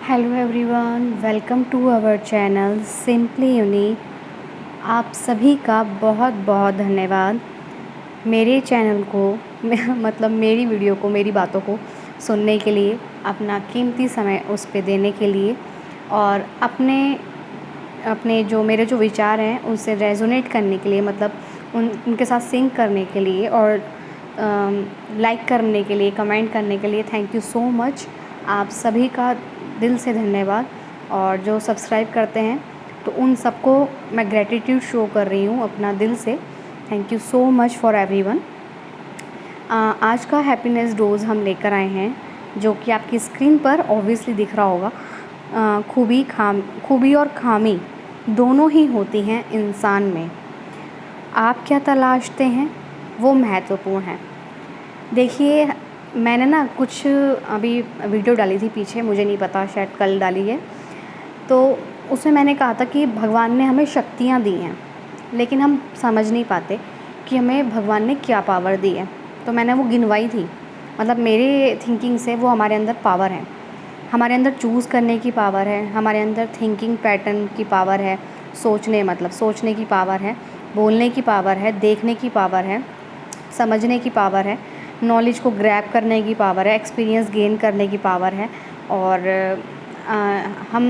Hello everyone, welcome to our channel simply unique. आप सभी का बहुत बहुत धन्यवाद मेरे चैनल को मतलब मेरी वीडियो को, मेरी बातों को सुनने के लिए, अपना कीमती समय उस पे देने के लिए और अपने अपने जो मेरे जो विचार हैं उनसे रेजोनेट करने के लिए, मतलब उनके साथ सिंक करने के लिए और लाइक करने के लिए, कमेंट करने के लिए थैंक यू सो मच। आप सभी का दिल से धन्यवाद। और जो सब्सक्राइब करते हैं तो उन सबको मैं ग्रेटिट्यूड शो कर रही हूँ अपना दिल से। Thank you so much for everyone. आज का हैप्पीनेस डोज हम लेकर आए हैं, जो कि आपकी स्क्रीन पर ऑब्वियसली दिख रहा होगा। खूबी और खामी दोनों ही होती हैं इंसान में। आप क्या तलाशते हैं वो महत्वपूर्ण है। देखिए, मैंने ना कुछ अभी वीडियो डाली थी पीछे, मुझे नहीं पता, शायद कल डाली है। तो उसमें मैंने कहा था कि भगवान ने हमें शक्तियाँ दी हैं, लेकिन हम समझ नहीं पाते कि हमें भगवान ने क्या पावर दी है। तो मैंने वो गिनवाई थी, मतलब मेरे थिंकिंग से वो हमारे अंदर पावर है। हमारे अंदर चूज़ करने की पावर है, हमारे अंदर थिंकिंग पैटर्न की पावर है, सोचने की पावर है, बोलने की पावर है, देखने की पावर है, समझने की पावर है, नॉलेज को ग्रैब करने की पावर है, एक्सपीरियंस गेन करने की पावर है। और हम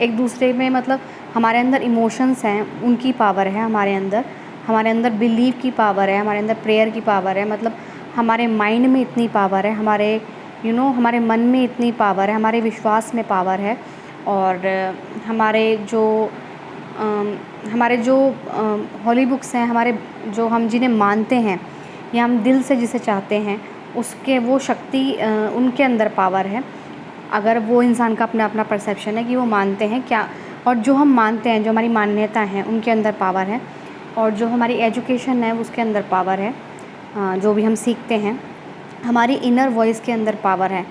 एक दूसरे में, मतलब हमारे अंदर इमोशंस हैं, उनकी पावर है हमारे अंदर बिलीव की पावर है, हमारे अंदर प्रेयर की पावर है, मतलब हमारे माइंड में इतनी पावर है, हमारे मन में इतनी पावर है, हमारे विश्वास में पावर है। और हमारे जो हॉली बुक्स हैं, हम जिन्हें मानते हैं या हम दिल से जिसे चाहते हैं, उसके वो शक्ति उनके अंदर पावर है। अगर वो इंसान का अपना अपना परसेप्शन है कि वो मानते हैं क्या, और जो हम मानते हैं, जो हमारी मान्यता हैं, उनके अंदर पावर है। और जो हमारी एजुकेशन है उसके अंदर पावर है। जो भी हम सीखते हैं, हमारी इनर वॉइस के अंदर पावर है।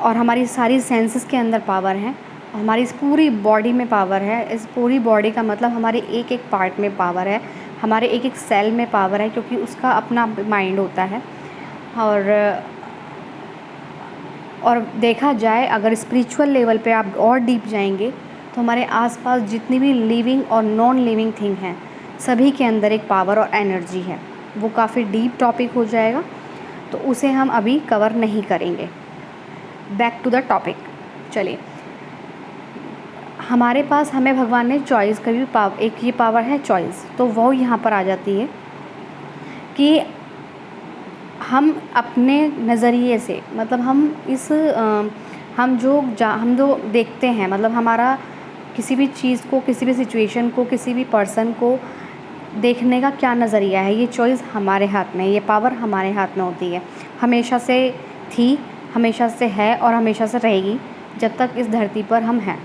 और हमारी सारी सेंसेस के अंदर पावर है। हमारी इस पूरी बॉडी में पावर है। इस पूरी बॉडी का मतलब हमारे एक एक पार्ट में पावर है, हमारे एक एक सेल में पावर है, क्योंकि उसका अपना माइंड होता है। और देखा जाए, अगर स्पिरिचुअल लेवल पे आप और डीप जाएंगे तो हमारे आसपास जितनी भी लिविंग और नॉन लिविंग थिंग हैं, सभी के अंदर एक पावर और एनर्जी है। वो काफ़ी डीप टॉपिक हो जाएगा, तो उसे हम अभी कवर नहीं करेंगे। Back to the topic. चलिए, हमारे पास, हमें भगवान ने चॉइस का भी एक ये पावर है चॉइस, तो वो यहाँ पर आ जाती है कि हम अपने नज़रिए से, मतलब हम जो देखते हैं, मतलब हमारा किसी भी चीज़ को, किसी भी सिचुएशन को, किसी भी पर्सन को देखने का क्या नज़रिया है, ये चॉइस हमारे हाथ में, ये पावर हमारे हाथ में होती है। हमेशा से थी, हमेशा से है और हमेशा से रहेगी, जब तक इस धरती पर हम हैं।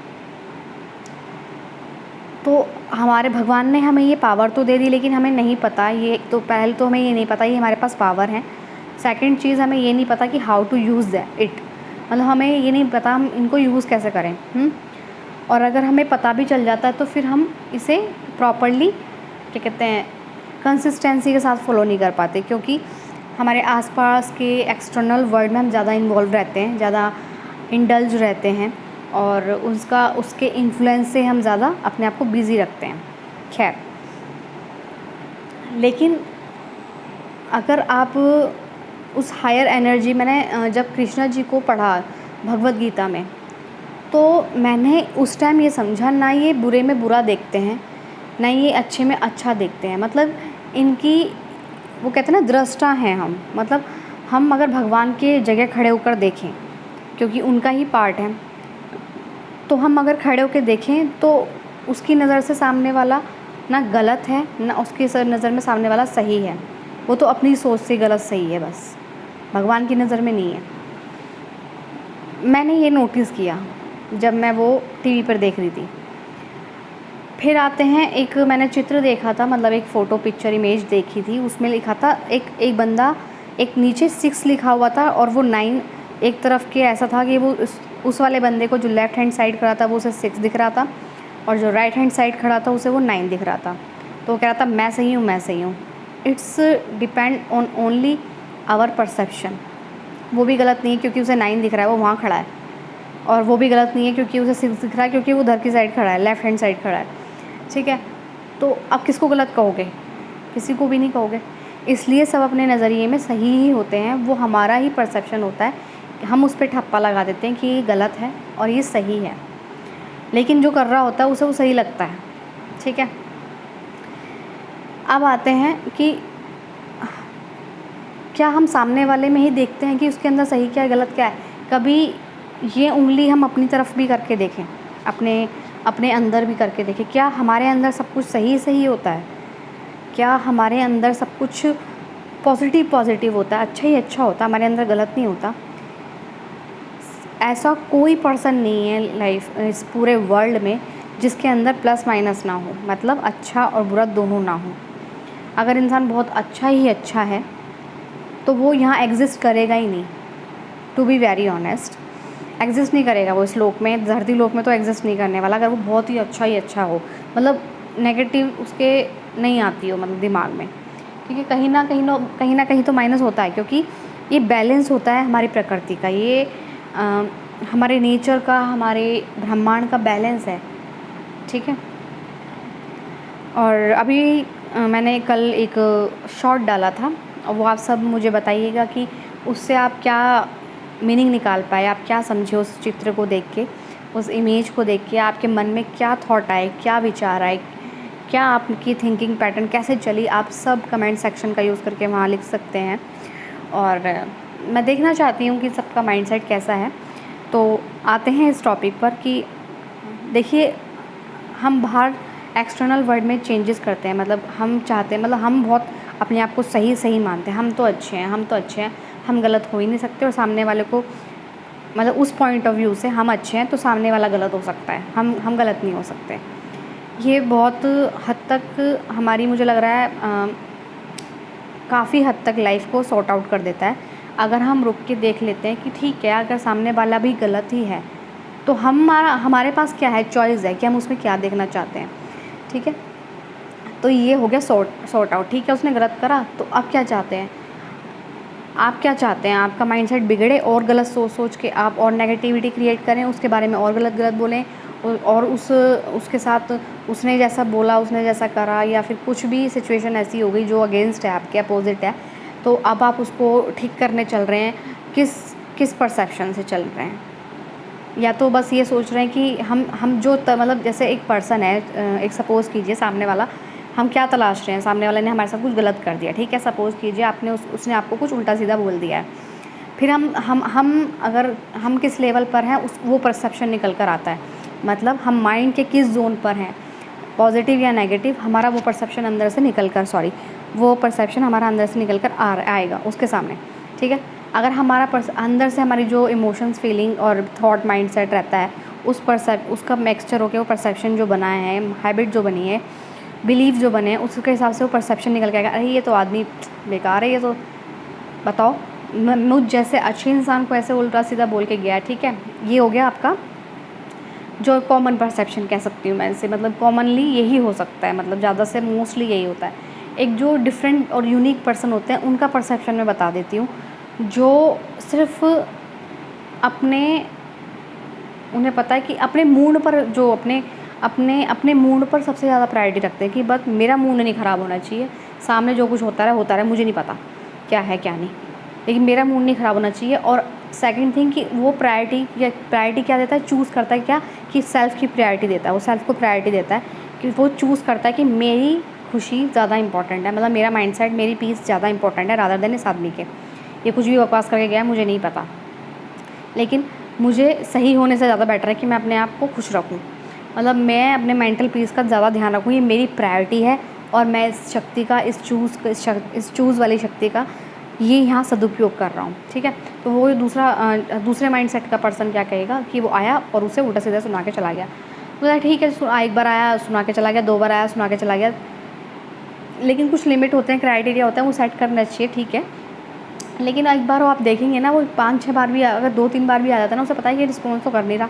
तो हमारे भगवान ने हमें ये पावर तो दे दी, लेकिन हमें नहीं पता, ये तो पहले तो हमें ये नहीं पता ये हमारे पास पावर है। सेकंड चीज़, हमें ये नहीं पता कि हाउ टू यूज़ इट, मतलब हमें ये नहीं पता हम इनको यूज़ कैसे करें। और अगर हमें पता भी चल जाता है तो फिर हम इसे प्रॉपरली, क्या कहते हैं, कंसिस्टेंसी के साथ फॉलो नहीं कर पाते, क्योंकि हमारे आसपास के एक्सटर्नल वर्ल्ड में हम ज़्यादा इन्वॉल्व रहते हैं, ज़्यादा इंडल्ज रहते हैं, और उसके इन्फ्लुएंस से हम ज़्यादा अपने आप को बिज़ी रखते हैं। खैर, लेकिन अगर आप उस हायर एनर्जी, मैंने जब कृष्णा जी को पढ़ा भगवद गीता में, तो मैंने उस टाइम ये समझा, ना ये बुरे में बुरा देखते हैं, ना ये अच्छे में अच्छा देखते हैं, मतलब इनकी, वो कहते हैं ना, दृष्टा हैं हम, मतलब हम अगर भगवान के जगह खड़े होकर देखें, क्योंकि उनका ही पार्ट है, तो हम अगर खड़े होकर देखें तो उसकी नज़र से सामने वाला ना गलत है, ना उसकी नज़र में सामने वाला सही है। वो तो अपनी सोच से गलत सही है, बस भगवान की नज़र में नहीं है। मैंने ये नोटिस किया जब मैं वो टीवी पर देख रही थी। फिर आते हैं, एक मैंने चित्र देखा था, मतलब एक फ़ोटो पिक्चर इमेज देखी थी, उसमें लिखा था, एक बंदा, एक नीचे 6 लिखा हुआ था और वो 9 एक तरफ के, ऐसा था कि वो उस वाले बंदे को जो लेफ़्ट हैंड साइड खड़ा था वो उसे 6 दिख रहा था, और जो राइट हैंड साइड खड़ा था उसे वो 9 दिख रहा था। तो वो कह रहा था मैं सही हूँ, मैं सही हूँ। It's depend on only our perception. वो भी गलत नहीं है, क्योंकि उसे 9 दिख रहा है, वो वहाँ खड़ा है, और वो भी गलत नहीं है क्योंकि उसे दिख रहा है, क्योंकि वो उधर की साइड खड़ा है, लेफ़्ट हैंड साइड खड़ा है, ठीक है। तो आप किसको गलत कहोगे? किसी को भी नहीं कहोगे। इसलिए सब अपने नज़रिए में सही ही होते हैं, वो हमारा ही परसेप्शन होता है, हम उस पे ठप्पा लगा देते हैं कि ये गलत है और ये सही है, लेकिन जो कर रहा होता है उसे वो सही लगता है, ठीक है। अब आते हैं कि क्या हम सामने वाले में ही देखते हैं कि उसके अंदर सही क्या है, गलत क्या है? कभी ये उँगली हम अपनी तरफ भी करके देखें, अपने अंदर भी करके देखें, क्या हमारे अंदर सब कुछ सही होता है? क्या हमारे अंदर सब कुछ पॉजिटिव होता है, अच्छा ही अच्छा होता है, हमारे अंदर गलत नहीं होता? ऐसा कोई पर्सन नहीं है इस पूरे वर्ल्ड में जिसके अंदर प्लस माइनस ना हो, मतलब अच्छा और बुरा दोनों ना हो। अगर इंसान बहुत अच्छा ही अच्छा है तो वो यहाँ एग्जिस्ट करेगा ही नहीं, to be very honest, exist नहीं करेगा वो इस लोक में, धरती लोक में तो एग्जिस्ट नहीं करने वाला। अगर वो बहुत ही अच्छा हो, मतलब नेगेटिव उसके नहीं आती हो मतलब दिमाग में, ठीक है। कहीं ना कहीं तो माइनस होता है, क्योंकि ये बैलेंस होता है हमारी प्रकृति का, ये हमारे नेचर का, हमारे ब्रह्मांड का बैलेंस है, ठीक है। और अभी मैंने कल एक शॉर्ट डाला था, और वो आप सब मुझे बताइएगा कि उससे आप क्या मीनिंग निकाल पाए, आप क्या समझे उस चित्र को देख के, उस इमेज को देख के आपके मन में क्या थॉट आए, क्या विचार आए, क्या आपकी थिंकिंग पैटर्न कैसे चली, आप सब कमेंट सेक्शन का यूज़ करके वहाँ लिख सकते हैं। और मैं देखना चाहती हूँ कि सबका माइंडसेट कैसा है। तो आते हैं इस टॉपिक पर कि देखिए, हम बाहर एक्सटर्नल वर्ल्ड में चेंजेस करते हैं, मतलब हम चाहते हैं, मतलब हम बहुत अपने आप को सही मानते हैं, हम तो अच्छे हैं, हम गलत हो ही नहीं सकते, और सामने वाले को मतलब उस पॉइंट ऑफ व्यू से हम अच्छे हैं तो सामने वाला गलत हो सकता है, हम गलत नहीं हो सकते। ये बहुत हद तक हमारी, मुझे लग रहा है काफ़ी हद तक लाइफ को सॉर्ट आउट कर देता है, अगर हम रुक के देख लेते हैं कि ठीक है, अगर सामने वाला भी गलत ही है तो हमारे पास क्या है, चॉइस है कि हम उसमें क्या देखना चाहते हैं, ठीक है। तो ये हो गया सॉर्ट आउट, ठीक है। उसने गलत करा तो आप क्या चाहते हैं, आपका माइंडसेट बिगड़े और गलत सोच के आप और नेगेटिविटी क्रिएट करें, उसके बारे में और गलत बोलें, और उसके साथ उसने जैसा बोला, उसने जैसा करा, या फिर कुछ भी सिचुएशन ऐसी हो गई जो अगेंस्ट है, आपके अपोजिट है, तो अब आप उसको ठीक करने चल रहे हैं, किस परसेप्शन से चल रहे हैं? या तो बस ये सोच रहे हैं कि हम जो मतलब जैसे एक पर्सन है, एक सपोज़ कीजिए सामने वाला, हम क्या तलाश रहे हैं, सामने वाले ने हमारे साथ कुछ गलत कर दिया, ठीक है। सपोज़ कीजिए आपने उसने आपको कुछ उल्टा सीधा बोल दिया है, फिर अगर हम किस लेवल पर हैं, वो परसेप्शन निकल कर आता है, मतलब हम माइंड के किस जोन पर हैं, पॉजिटिव या नेगेटिव, हमारा वो परसेप्शन अंदर से निकल कर वो परसेप्शन हमारा अंदर से निकल कर आएगा उसके सामने, ठीक है। अगर हमारा अंदर से हमारी जो इमोशंस, फीलिंग और थॉट माइंडसेट रहता है, उसका मिक्सचर होकर वो परसेप्शन जो बना है, हैबिट जो बनी है, बिलीव जो बने हैं, उसके हिसाब से वो परसेप्शन निकल के आएगा। अरे ये तो आदमी बेकार है, ये तो बताओ, मुझ जैसे अच्छे इंसान को ऐसे उल्टा सीधा बोल के गया, ठीक है। ये हो गया आपका जो कॉमन परसेप्शन कह सकती हूँ मैं इसे, मतलब कॉमनली यही हो सकता है, मतलब ज़्यादा से मोस्टली यही होता है। एक जो डिफरेंट और यूनिक पर्सन होते हैं, उनका परसेप्शन मैं बता देती हूँ, जो सिर्फ उन्हें पता है कि अपने मूड पर, जो अपने मूड पर सबसे ज़्यादा प्रायोरिटी रखते हैं कि बस मेरा मूड नहीं ख़राब होना चाहिए, सामने जो कुछ होता रहे, मुझे नहीं पता क्या है क्या नहीं, लेकिन मेरा मूड नहीं ख़राब होना चाहिए। और सेकंड थिंग कि वो प्रायोरिटी क्या देता है, चूज़ करता है क्या, कि सेल्फ़ की प्रायोरिटी देता है, वो सेल्फ़ को प्रायोरिटी देता है, कि वो चूज़ करता है कि मेरी खुशी ज़्यादा इंपॉर्टेंट है, मतलब मेरा माइंडसेट, मेरी पीस ज़्यादा इंपॉर्टेंट है रादर देन इस आदमी के। ये कुछ भी बकवास करके गया है, मुझे नहीं पता, लेकिन मुझे सही होने से ज़्यादा बेटर है कि मैं अपने आप को खुश रखूँ, मतलब मैं अपने मेंटल पीस का ज़्यादा ध्यान रखूँ, ये मेरी प्रायोरिटी है। और मैं इस शक्ति का, इस चूज़ वाली शक्ति का ये यहाँ सदुपयोग कर रहा हूँ, ठीक है। तो वो दूसरे माइंडसेट का पर्सन क्या कहेगा कि वो आया और उसे उल्टा सीधा सुना के चला गया, तो ठीक है, एक बार आया सुना के चला गया, 2 बार आया सुना के चला गया, लेकिन कुछ लिमिट होते हैं, क्राइटेरिया होता है, वो सेट करना चाहिए, ठीक है। लेकिन एक बार आप देखेंगे ना, वो 5-6 बार भी, अगर 2-3 बार भी आ जाता है ना, उसे पता है कि रिस्पॉन्स तो कर नहीं रहा,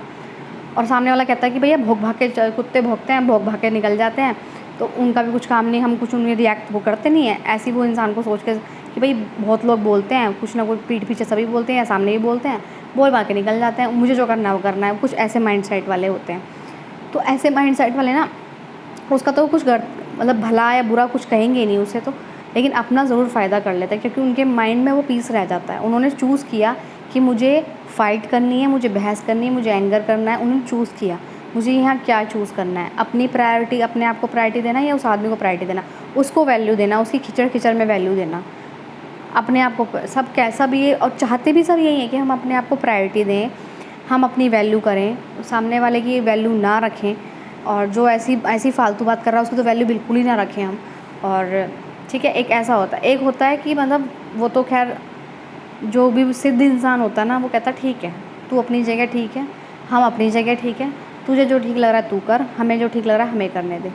और सामने वाला कहता है कि भैया भौंक भाग के कुत्ते भौंकते हैं, भौंक भाग के निकल जाते हैं, तो उनका भी कुछ काम नहीं, हम कुछ उन्हें रिएक्ट वो करते नहीं है। ऐसे वो इंसान को सोच के कि भाई बहुत लोग बोलते हैं, कुछ ना कुछ पीठ पीछे सभी बोलते हैं या सामने भी बोलते हैं, बोल बाल के निकल जाते हैं, मुझे जो करना है वो करना है। कुछ ऐसे माइंडसेट वाले होते हैं। तो ऐसे माइंडसेट वाले ना, उसका तो कुछ मतलब भला या बुरा कुछ कहेंगे ही नहीं उसे तो, लेकिन अपना ज़रूर फ़ायदा कर लेते हैं, क्योंकि उनके माइंड में वो पीस रह जाता है। उन्होंने चूज़ किया कि मुझे फ़ाइट करनी है, मुझे बहस करनी है, मुझे एंगर करना है। उन्होंने चूज़ किया मुझे यहाँ क्या चूज़ करना है, अपनी प्रायोरिटी, अपने आप को प्रायोरिटी देना या उस आदमी को प्रायोरिटी देना, उसको वैल्यू देना, उसकी खिचड़ खिचड़ में वैल्यू देना, अपने आप को। सब कैसा भी है और चाहते भी सब यही है कि हम अपने आप को प्रायोरिटी दें, हम अपनी वैल्यू करें, सामने वाले की वैल्यू ना रखें, और जो ऐसी फालतू बात कर रहा है उसकी तो वैल्यू बिल्कुल ही ना रखें हम। और ठीक है, एक ऐसा होता है, एक होता है कि मतलब वो तो खैर जो भी सिद्ध इंसान होता है ना, वो कहता है ठीक है, तू अपनी जगह ठीक है, हम अपनी जगह ठीक है, तुझे जो ठीक लग रहा है तू कर, हमें जो ठीक लग रहा है हमें करने दे।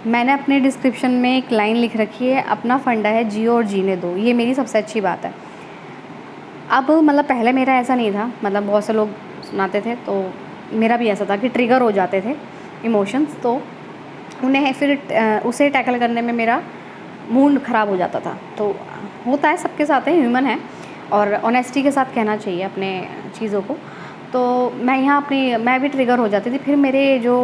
मैंने अपने डिस्क्रिप्शन में एक लाइन लिख रखी है, अपना फंडा है जियो और जीने दो। ये मेरी सबसे अच्छी बात है। अब मतलब पहले मेरा ऐसा नहीं था, मतलब बहुत से लोग सुनाते थे तो मेरा भी ऐसा था कि ट्रिगर हो जाते थे इमोशंस, तो उन्हें फिर उसे टैकल करने में मेरा मूड ख़राब हो जाता था। तो होता है, सबके साथ है, ह्यूमन है, और ऑनेस्टी के साथ कहना चाहिए अपने चीज़ों को। तो मैं भी ट्रिगर हो जाती थी। फिर मेरे जो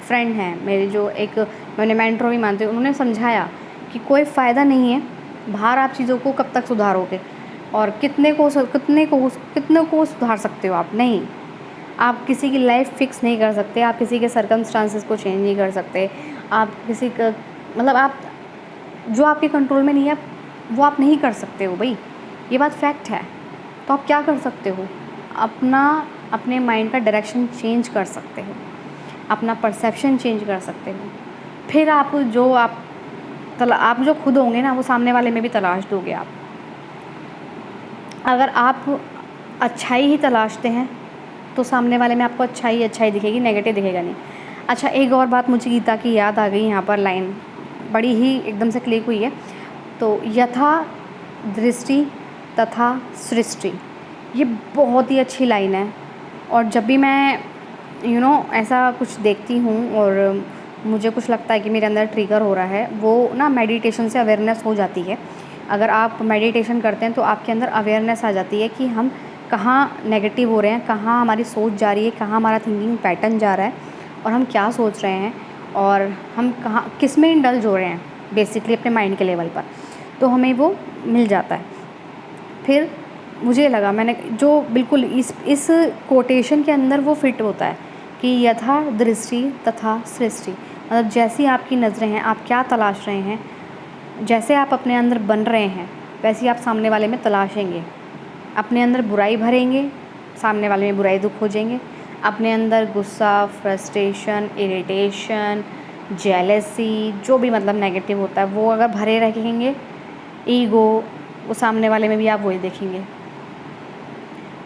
फ्रेंड हैं, मेरे जो एक मैंने मेंटर भी मानती हूँ, उन्होंने समझाया कि कोई फ़ायदा नहीं है, बाहर आप चीज़ों को कब तक सुधारोगे, और कितने को सुधार सकते हो आप? नहीं, आप किसी की लाइफ फिक्स नहीं कर सकते, आप किसी के सर्कमस्टांसेस को चेंज नहीं कर सकते, आप किसी का मतलब आप जो आपके कंट्रोल में नहीं है वो आप नहीं कर सकते हो भाई, ये बात फैक्ट है। तो आप क्या कर सकते हो? अपने माइंड का डायरेक्शन चेंज कर सकते हो, अपना परसेप्शन चेंज कर सकते हो। फिर आप जो खुद होंगे ना, वो सामने वाले में भी तलाश दोगे आप। अगर आप अच्छाई ही तलाशते हैं तो सामने वाले में आपको अच्छाई दिखेगी, नेगेटिव दिखेगा नहीं। अच्छा, एक और बात मुझे गीता की याद आ गई, यहाँ पर लाइन बड़ी ही एकदम से क्लिक हुई है। तो यथा दृष्टि तथा सृष्टि, ये बहुत ही अच्छी लाइन है। और जब भी मैं ऐसा कुछ देखती हूँ और मुझे कुछ लगता है कि मेरे अंदर ट्रिगर हो रहा है, वो ना मेडिटेशन से अवेयरनेस हो जाती है। अगर आप मेडिटेशन करते हैं तो आपके अंदर अवेयरनेस आ जाती है कि हम कहाँ नेगेटिव हो रहे हैं, कहाँ हमारी सोच जा रही है, कहाँ हमारा थिंकिंग पैटर्न जा रहा है, और हम क्या सोच रहे हैं, और हम कहाँ किस में इंडल्ज हो रहे हैं बेसिकली अपने माइंड के लेवल पर। तो हमें वो मिल जाता है। फिर मुझे लगा, मैंने जो बिल्कुल इस कोटेशन के अंदर वो फिट होता है कि यथा दृष्टि तथा सृष्टि, मतलब जैसी आपकी नज़रें हैं, आप क्या तलाश रहे हैं, जैसे आप अपने अंदर बन रहे हैं वैसे आप सामने वाले में तलाशेंगे। अपने अंदर बुराई भरेंगे, सामने वाले में बुराई दुख हो जाएंगे। अपने अंदर गुस्सा, फ्रस्ट्रेशन, इरिटेशन, जेलसी, जो भी मतलब नेगेटिव होता है वो अगर भरे रहेंगे, ईगो, वो सामने वाले में भी आप वही देखेंगे।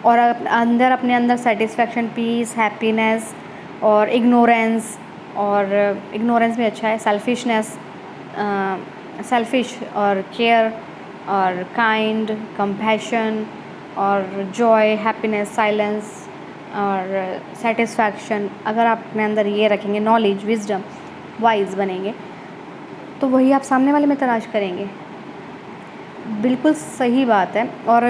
और अपने अंदर सेटिस्फेक्शन, पीस, हैप्पीनेस और इग्नोरेंस भी अच्छा है, सेल्फिश और केयर और काइंड, कंपैशन और जॉय, हैप्पीनेस, साइलेंस और सेटिस्फैक्शन, अगर आप अपने अंदर ये रखेंगे, नॉलेज, विजडम, वाइज बनेंगे, तो वही आप सामने वाले में तलाश करेंगे। बिल्कुल सही बात है। और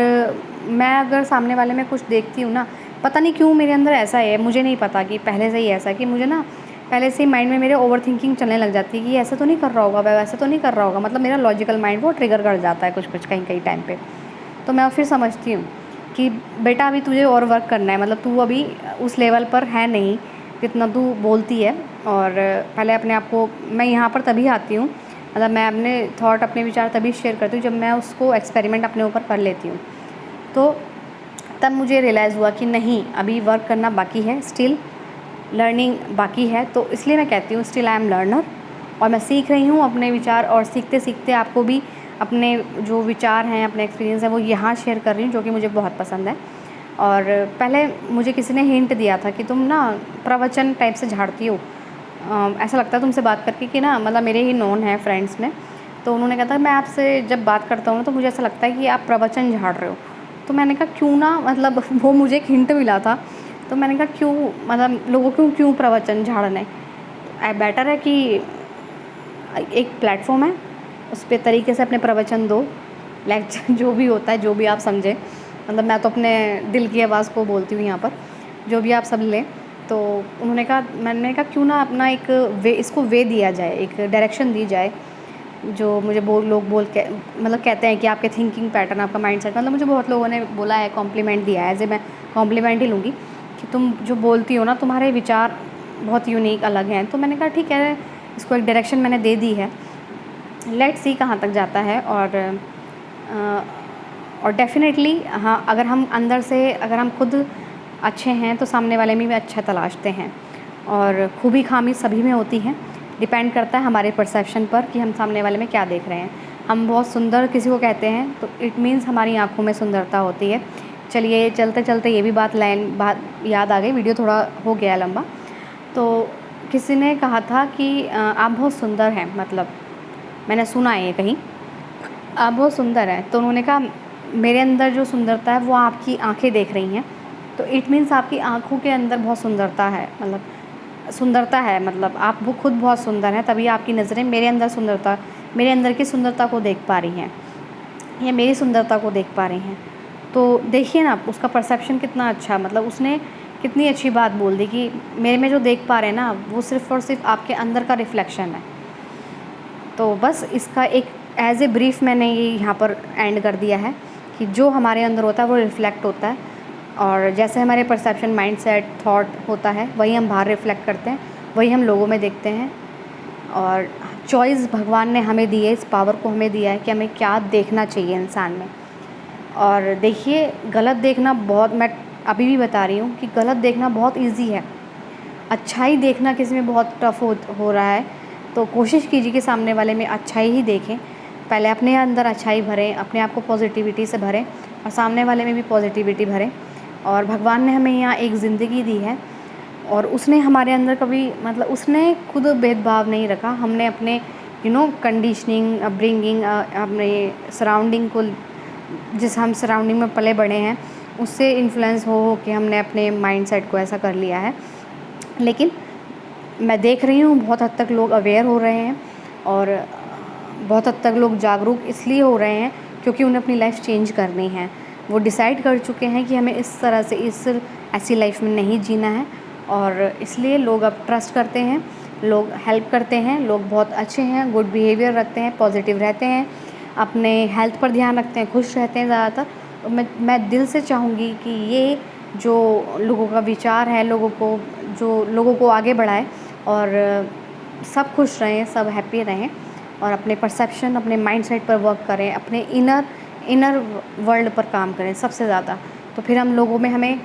मैं अगर सामने वाले में कुछ देखती हूँ ना, पता नहीं क्यों मेरे अंदर ऐसा है, मुझे नहीं पता कि पहले से ही ऐसा है कि मुझे ना पहले से ही माइंड में मेरे ओवर थिंकिंग चलने लग जाती है कि ऐसा तो नहीं कर रहा होगा, वह वैसे तो नहीं कर रहा होगा, मतलब मेरा लॉजिकल माइंड वो ट्रिगर कर जाता है कुछ कहीं टाइम पे। तो मैं फिर समझती हूँ कि बेटा अभी तुझे और वर्क करना है, मतलब तू अभी उस लेवल पर है नहीं जितना तू बोलती है। और पहले अपने आप को, मैं यहाँ पर तभी आती हूँ, मतलब मैं अपने थॉट, अपने विचार तभी शेयर करती हूँ जब मैं उसको एक्सपेरिमेंट अपने ऊपर कर लेती हूँ। तो तब मुझे रियलाइज़ हुआ कि नहीं, अभी वर्क करना बाकी है, स्टिल लर्निंग बाकी है। तो इसलिए मैं कहती हूँ स्टिल आई एम लर्नर, और मैं सीख रही हूँ अपने विचार, और सीखते सीखते आपको भी अपने जो विचार हैं, अपने एक्सपीरियंस है वो यहाँ शेयर कर रही हूँ, जो कि मुझे बहुत पसंद है। और पहले मुझे किसी ने हिंट दिया था कि तुम ना प्रवचन टाइप से झाड़ती हो, ऐसा लगता है तुमसे बात करके कि ना, मतलब मेरे ही नोन है फ्रेंड्स में, तो उन्होंने कहा था मैं आपसे जब बात करता हूँ तो मुझे ऐसा लगता है कि आप प्रवचन झाड़ रहे हो। तो मैंने कहा क्यों ना, मतलब वो मुझे एक हिंट मिला था, तो मैंने कहा क्यों, मतलब लोगों को क्यों प्रवचन झाड़ने, बेटर है कि एक प्लेटफॉर्म है उस पर तरीके से अपने प्रवचन दो, लेक्चर जो भी होता है, जो भी आप समझे, मतलब मैं तो अपने दिल की आवाज़ को बोलती हूँ यहाँ पर, जो भी आप सब लें। तो उन्होंने कहा, मैंने कहा क्यों ना अपना एक वे, इसको वे दिया जाए, एक डायरेक्शन दी जाए। जो मुझे लोग बोल के मतलब कहते हैं कि आपके थिंकिंग पैटर्न, आपका माइंडसेट, मतलब मुझे बहुत लोगों ने बोला है, कॉम्प्लीमेंट दिया है, एज ए मैं कॉम्प्लीमेंट ही लूँगी कि तुम जो बोलती हो ना, तुम्हारे विचार बहुत यूनिक अलग हैं। तो मैंने कहा ठीक है, इसको एक डायरेक्शन मैंने दे दी है, लेट्स सी कहाँ तक जाता है। और डेफ़िनेटली हाँ, अगर हम अंदर से, अगर हम खुद अच्छे हैं तो सामने वाले में भी अच्छा तलाशते हैं। और खूबी खामी सभी में होती है, डिपेंड करता है हमारे परसेप्शन पर कि हम सामने वाले में क्या देख रहे हैं। हम बहुत सुंदर किसी को कहते हैं तो इट मीन्स हमारी आँखों में सुंदरता होती है। चलिए चलते चलते ये भी बात याद आ गई, वीडियो थोड़ा हो गया लंबा। तो किसी ने कहा था कि आप बहुत सुंदर हैं, मतलब मैंने सुना है ये कहीं, आप बहुत सुंदर हैं। तो उन्होंने कहा मेरे अंदर जो सुंदरता है वो आपकी आँखें देख रही हैं, तो इट मीन्स आपकी आँखों के अंदर बहुत सुंदरता है, मतलब सुंदरता है, मतलब आप वो खुद बहुत सुंदर हैं, तभी आपकी नज़रें मेरे अंदर सुंदरता, मेरे अंदर की सुंदरता को देख पा रही हैं, या मेरी सुंदरता को देख पा रही हैं। तो देखिए ना उसका परसेप्शन कितना अच्छा, मतलब उसने कितनी अच्छी बात बोल दी कि मेरे में जो देख पा रहे हैं ना, वो सिर्फ़ और सिर्फ आपके अंदर का रिफ्लेक्शन है। तो बस इसका एक एज ए ब्रीफ मैंने ये यहाँ पर एंड कर दिया है कि जो हमारे अंदर होता है वो रिफ़्लेक्ट होता है, और जैसे हमारे परसेप्शन, माइंडसेट, थॉट होता है, वही हम बाहर रिफ़्लेक्ट करते हैं, वही हम लोगों में देखते हैं। और चॉइस भगवान ने हमें दी है, इस पावर को हमें दिया है कि हमें क्या देखना चाहिए इंसान में। और देखिए, गलत देखना बहुत, मैं अभी भी बता रही हूँ कि गलत देखना बहुत ईजी है, अच्छाई देखना किसी में बहुत टफ हो रहा है। तो कोशिश कीजिए कि सामने वाले में अच्छाई ही देखें, पहले अपने अंदर अच्छाई भरें, अपने आप को पॉजिटिविटी से भरें, और सामने वाले में भी पॉजिटिविटी भरें। और भगवान ने हमें यहाँ एक ज़िंदगी दी है, और उसने हमारे अंदर कभी, मतलब उसने खुद भेदभाव नहीं रखा। हमने अपने कंडीशनिंग, अपब्रिंगिंग, अपने सराउंडिंग को, जिस हम सराउंडिंग में पले बड़े हैं, उससे इन्फ्लुएंस हो के हमने अपने माइंडसेट को ऐसा कर लिया है। लेकिन मैं देख रही हूँ बहुत हद तक लोग अवेयर हो रहे हैं, और बहुत हद तक लोग जागरूक इसलिए हो रहे हैं क्योंकि उन्हें अपनी लाइफ चेंज करनी है। वो डिसाइड कर चुके हैं कि हमें इस तरह से, ऐसी लाइफ में नहीं जीना है, और इसलिए लोग अब ट्रस्ट करते हैं, लोग हेल्प करते हैं, लोग बहुत अच्छे हैं, गुड बिहेवियर रखते हैं, पॉजिटिव रहते हैं, अपने हेल्थ पर ध्यान रखते हैं, खुश रहते हैं ज़्यादातर। और मैं दिल से चाहूँगी कि ये जो लोगों का विचार है, लोगों को आगे बढ़ाए, और सब खुश रहें, सब हैप्पी रहें, और अपने परसेप्शन, अपने माइंडसेट पर वर्क करें, अपने इनर वर्ल्ड पर काम करें सबसे ज़्यादा। तो फिर हमें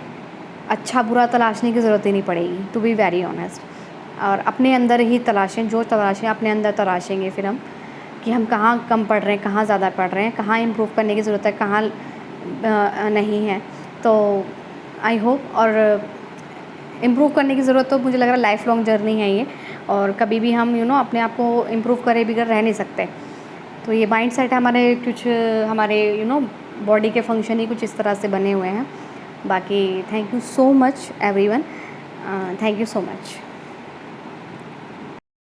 अच्छा बुरा तलाशने की ज़रूरत ही नहीं पड़ेगी, टू बी वेरी ऑनेस्ट। और अपने अंदर ही तलाशें, जो तलाशें अपने अंदर तलाशेंगे फिर हम, कि हम कहाँ कम पढ़ रहे हैं, कहाँ ज़्यादा पढ़ रहे हैं, कहाँ इम्प्रूव करने की ज़रूरत है, कहाँ नहीं है। तो आई होप, और इम्प्रूव करने की ज़रूरत तो मुझे लग रहा है लाइफ लॉन्ग जर्नी है ये, और कभी भी हम अपने आप को इम्प्रूव करे बगैर रह नहीं सकते। तो ये माइंडसेट हमारे कुछ, हमारे बॉडी के फंक्शन ही कुछ इस तरह से बने हुए हैं। बाकी thank you so much everyone, thank you so much.